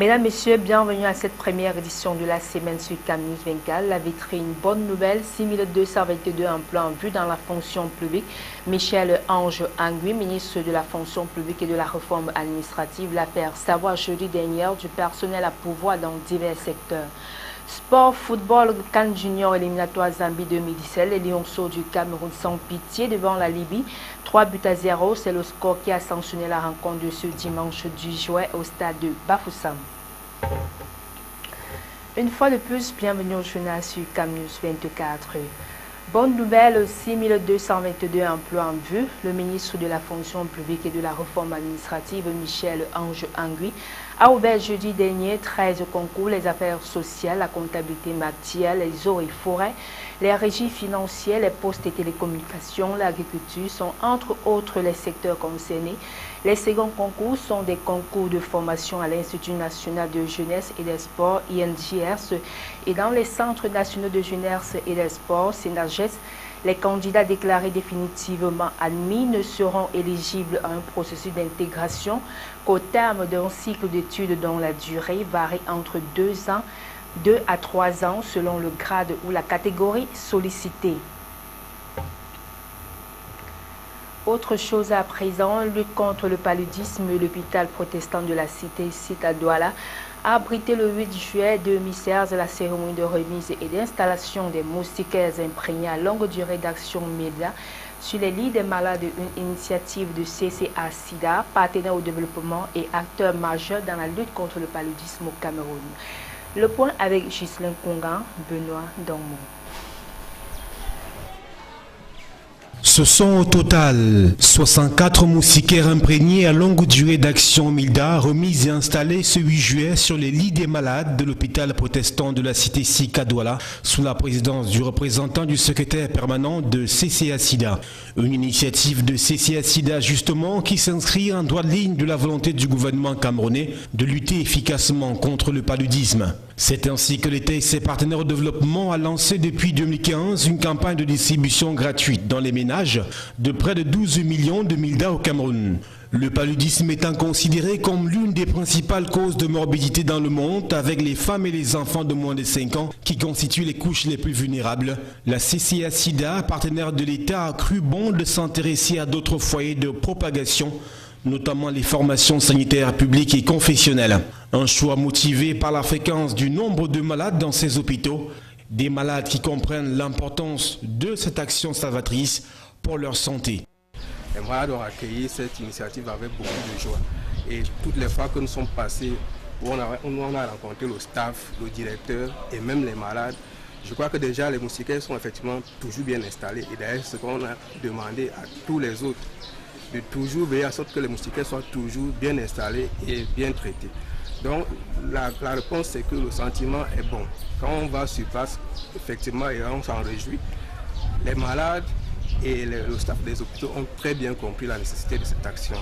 Mesdames, Messieurs, bienvenue à cette première édition de la semaine sur CamNews 24. La vitrine, bonne nouvelle, 6222 emplois en vue dans la fonction publique. Michel Ange Angui, ministre de la fonction publique et de la réforme administrative, l'a fait savoir jeudi dernier du personnel à pouvoir dans divers secteurs. Sport, football, CAN Junior éliminatoire Zambie 2017, les Lionceaux du Cameroun sans pitié devant la Libye. 3-0, c'est le score qui a sanctionné la rencontre de ce dimanche 10 juin au stade de Bafoussam. Une fois de plus, bienvenue au journal sur CamNews 24. Bonne nouvelle, 6222 emplois en vue. Le ministre de la fonction publique et de la réforme administrative, Michel Ange Angui, a ouvert jeudi dernier 13 concours, les affaires sociales, la comptabilité matière, les eaux et forêts, les régies financières, les postes et télécommunications, l'agriculture sont entre autres les secteurs concernés. Les seconds concours sont des concours de formation à l'Institut national de jeunesse et des sports, INJS, et dans les centres nationaux de jeunesse et des sports, SENAGES. Les candidats déclarés définitivement admis ne seront éligibles à un processus d'intégration qu'au terme d'un cycle d'études dont la durée varie entre 2 à 3 ans selon le grade ou la catégorie sollicitée. Autre chose à présent, lutte contre le paludisme, l'hôpital protestant de la cité à Douala a abrité le 8 juillet 2016 la cérémonie de remise et d'installation des moustiquaires imprégnés à longue durée d'action média sur les lits des malades, une initiative de CCA-SIDA, partenaire au développement et acteur majeur dans la lutte contre le paludisme au Cameroun. Le point avec Ghislain Kongan, Benoît Dormont. Ce sont au total 64 moustiquaires imprégnés à longue durée d'action MILDA remis et installés ce 8 juillet sur les lits des malades de l'hôpital protestant de la cité SIC à Douala sous la présidence du représentant du secrétaire permanent de CCA-SIDA. Une initiative de CCA-SIDA justement qui s'inscrit en droite ligne de la volonté du gouvernement camerounais de lutter efficacement contre le paludisme. C'est ainsi que l'État et ses partenaires au développement a lancé depuis 2015 une campagne de distribution gratuite dans les ménages de près de 12 millions de MILDA au Cameroun. Le paludisme étant considéré comme l'une des principales causes de morbidité dans le monde, avec les femmes et les enfants de moins de 5 ans qui constituent les couches les plus vulnérables, la CCA-SIDA, partenaire de l'État, a cru bon de s'intéresser à d'autres foyers de propagation, notamment les formations sanitaires publiques et confessionnelles. Un choix motivé par la fréquence du nombre de malades dans ces hôpitaux, des malades qui comprennent l'importance de cette action salvatrice pour leur santé. Les malades ont accueilli cette initiative avec beaucoup de joie. Et toutes les fois que nous sommes passés, où on a rencontré le staff, le directeur et même les malades, je crois que déjà les moustiquaires sont effectivement toujours bien installés. Et d'ailleurs, ce qu'on a demandé à tous les autres, de toujours veiller à sorte que les moustiquaires soient toujours bien installés et bien traités. Donc la réponse, c'est que le sentiment est bon. Quand on va sur place, effectivement, et on s'en réjouit, les malades et le staff des hôpitaux ont très bien compris la nécessité de cette action-là.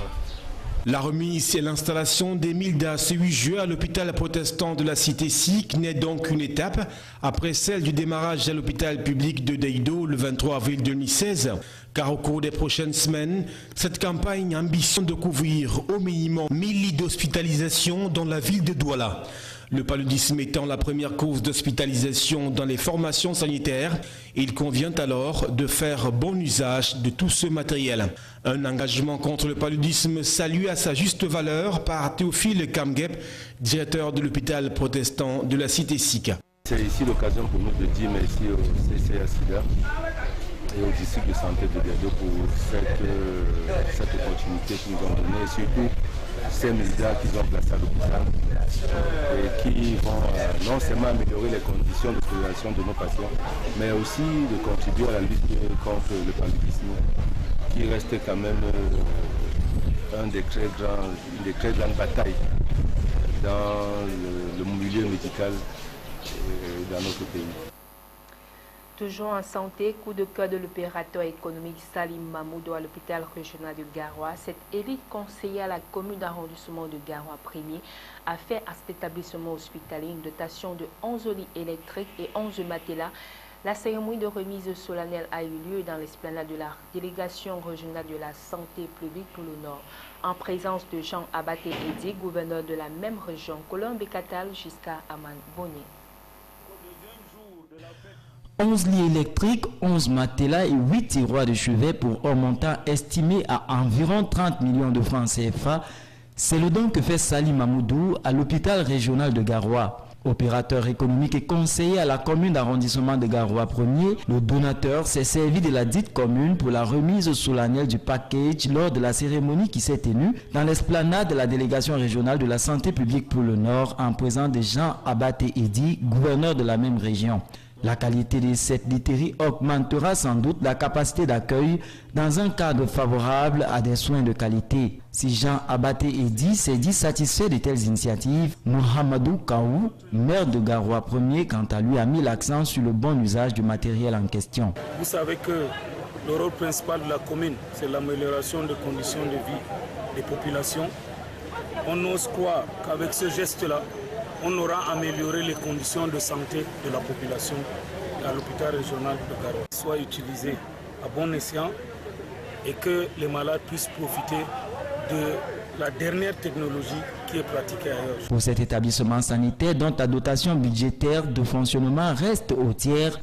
La remise et l'installation des MILDA ce 8 juillet à l'hôpital protestant de la cité SIC n'est donc une étape après celle du démarrage à l'hôpital public de Deido le 23 avril 2016, car au cours des prochaines semaines, cette campagne ambitionne de couvrir au minimum 1000 lits d'hospitalisation dans la ville de Douala. Le paludisme étant la première cause d'hospitalisation dans les formations sanitaires, il convient alors de faire bon usage de tout ce matériel. Un engagement contre le paludisme salué à sa juste valeur par Théophile Kamgep, directeur de l'hôpital protestant de la cité SIC. C'est ici l'occasion pour nous de dire merci au CCA-SIDA et au district de santé de Deido pour cette opportunité qu'ils nous ont donnée et surtout ces MILDA qu'ils ont placés à l'hôpital et qui vont non seulement améliorer les conditions d'hospitalisation de nos patients, mais aussi de contribuer à la lutte contre le paludisme, qui reste quand même une des très grandes batailles dans le milieu médical dans notre pays. Toujours en santé, coup de cœur de l'opérateur économique Salim Mamoudou à l'hôpital régional de Garoua. Cette élite conseillère à la commune d'arrondissement de Garoua 1er a fait à cet établissement hospitalier une dotation de 11 lits électriques et 11 matelas. La cérémonie de remise solennelle a eu lieu dans l'esplanade de la délégation régionale de la santé publique pour le Nord, en présence de Jean Abaté Edi, gouverneur de la même région, Colombe Katal jusqu'à Aman Bonnier. 11 lits électriques, 11 matelas et 8 tiroirs de chevet pour un montant estimé à environ 30 millions de francs CFA. C'est le don que fait Salim Mamoudou à l'hôpital régional de Garoua. Opérateur économique et conseiller à la commune d'arrondissement de Garoua 1er, le donateur s'est servi de la dite commune pour la remise solennelle du package lors de la cérémonie qui s'est tenue dans l'esplanade de la délégation régionale de la santé publique pour le Nord en présence de Jean Abaté Edi, gouverneur de la même région. La qualité de cette literie augmentera sans doute la capacité d'accueil dans un cadre favorable à des soins de qualité. Si Jean Abaté Edi s'est dit satisfait de telles initiatives, Mohamedou Kaou, maire de Garoua 1er, quant à lui, a mis l'accent sur le bon usage du matériel en question. Vous savez que le rôle principal de la commune, c'est l'amélioration des conditions de vie des populations. On ose croire qu'avec ce geste-là, on aura amélioré les conditions de santé de la population à l'hôpital régional de Garoua. Soit utilisé à bon escient et que les malades puissent profiter de la dernière technologie qui est pratiquée ailleurs. Pour cet établissement sanitaire dont la dotation budgétaire de fonctionnement reste au tiers,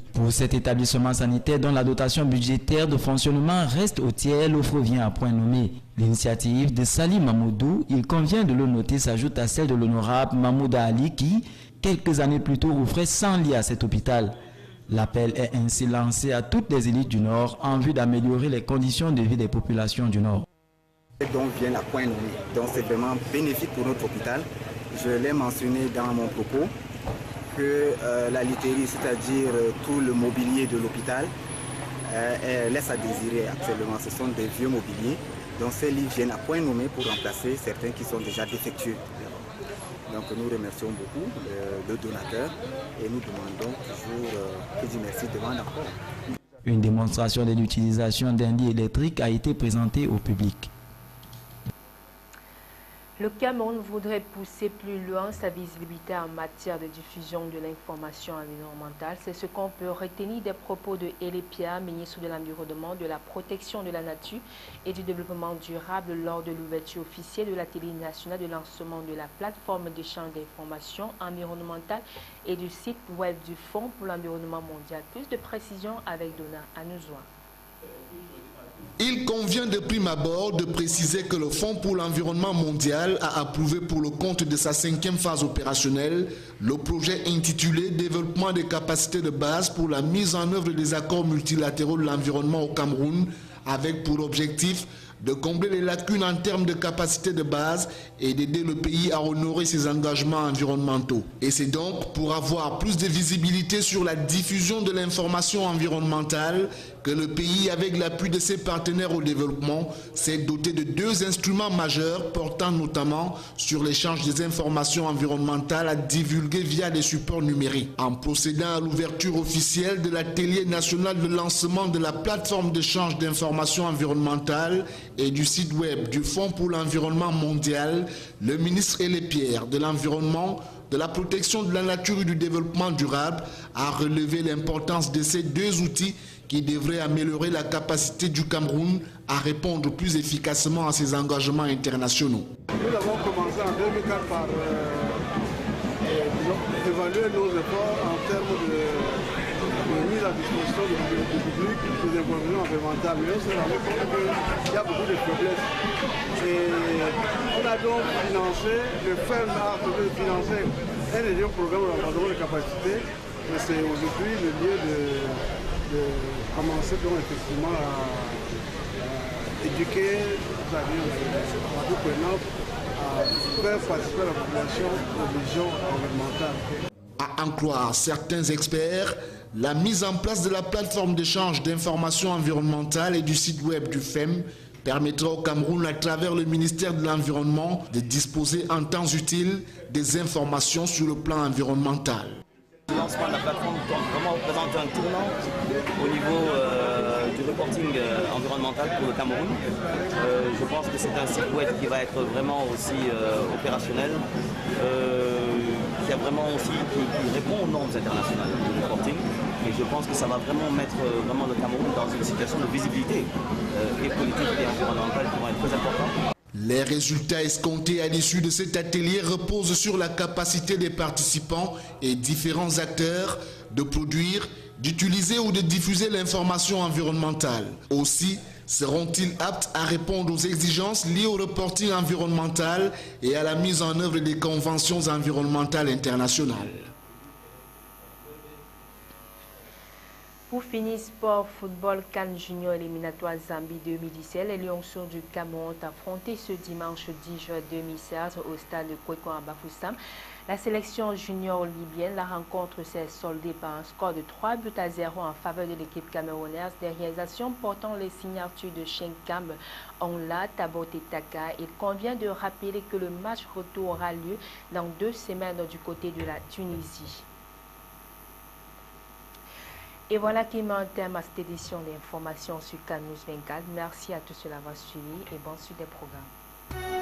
l'offre vient à point nommé. L'initiative de Salim Mamoudou, il convient de le noter, s'ajoute à celle de l'honorable Mahmouda Ali qui, quelques années plus tôt, offrait 100 lits à cet hôpital. L'appel est ainsi lancé à toutes les élites du Nord en vue d'améliorer les conditions de vie des populations du Nord. Donc vient à point nommé. Donc c'est vraiment bénéfique pour notre hôpital. Je l'ai mentionné dans mon propos que la literie, c'est-à-dire tout le mobilier de l'hôpital, laisse à désirer actuellement. Ce sont des vieux mobiliers. Donc ces lits viennent à point nommé pour remplacer certains qui sont déjà défectueux. Donc nous remercions beaucoup le donateur et nous demandons toujours que Dieu merci demande encore. Une démonstration de l'utilisation d'un lit électrique a été présentée au public. Le Cameroun voudrait pousser plus loin sa visibilité en matière de diffusion de l'information environnementale. C'est ce qu'on peut retenir des propos de Hélé Pierre, ministre de l'Environnement, de la Protection de la Nature et du Développement durable lors de l'ouverture officielle de la télé nationale de lancement de la plateforme d'échange d'informations environnementales et du site web du Fonds pour l'environnement mondial. Plus de précisions avec Donna Anouzoua. Il convient de prime abord de préciser que le Fonds pour l'environnement mondial a approuvé pour le compte de sa 5e phase opérationnelle le projet intitulé « Développement des capacités de base pour la mise en œuvre des accords multilatéraux de l'environnement au Cameroun » avec pour objectif de combler les lacunes en termes de capacité de base et d'aider le pays à honorer ses engagements environnementaux. Et c'est donc pour avoir plus de visibilité sur la diffusion de l'information environnementale que le pays, avec l'appui de ses partenaires au développement, s'est doté de 2 instruments majeurs portant notamment sur l'échange des informations environnementales à divulguer via des supports numériques. En procédant à l'ouverture officielle de l'atelier national de lancement de la plateforme d'échange d'informations environnementales et du site web du Fonds pour l'environnement mondial, le ministre Hélé Pierre de l'Environnement, de la Protection de la Nature et du Développement durable a relevé l'importance de ces 2 outils qui devraient améliorer la capacité du Cameroun à répondre plus efficacement à ses engagements internationaux. Nous avons commencé en 2004 par évaluer nos efforts en termes de mise à disposition du public des informations environnementales. Mais on s'est rendu compte qu'il y a beaucoup de faiblesses. Et on a donc financé, le FEM a de financer un énième programme de renforcement de capacité. Et c'est aujourd'hui le lieu de commencer donc effectivement à éduquer, c'est-à-dire à tout prenant, à faire participer la population aux visions environnementales. À en croire certains experts, la mise en place de la plateforme d'échange d'informations environnementales et du site web du FEM permettra au Cameroun, à travers le ministère de l'Environnement, de disposer en temps utile des informations sur le plan environnemental. Le lancement de la plateforme vraiment représente un tournant au niveau du reporting environnemental pour le Cameroun. Je pense que c'est un site web qui va être vraiment aussi opérationnel, qui a vraiment aussi qui répond aux normes internationales du reporting. Et je pense que ça va vraiment mettre vraiment le Cameroun dans une situation de visibilité et politique et environnementale qui vont être très importante. Les résultats escomptés à l'issue de cet atelier reposent sur la capacité des participants et différents acteurs de produire, d'utiliser ou de diffuser l'information environnementale. Aussi, seront-ils aptes à répondre aux exigences liées au reporting environnemental et à la mise en œuvre des conventions environnementales internationales? Pour finir, sport, football, CAN Junior éliminatoire Zambie 2017, les Lions du Cameroun ont affronté ce dimanche 10 juin 2016 au stade de Kwekwan à Bafoussam. La sélection junior libyenne, la rencontre s'est soldée par un score de 3-0 en faveur de l'équipe camerounaise. Des réalisations portant les signatures de Shenkam, Onla, Tabot et Taka. Il convient de rappeler que le match retour aura lieu dans 2 semaines du côté de la Tunisie. Et voilà qui met un terme à cette édition d'information sur CAN News 24. Merci à tous de l'avoir suivi et bonne suite des programmes.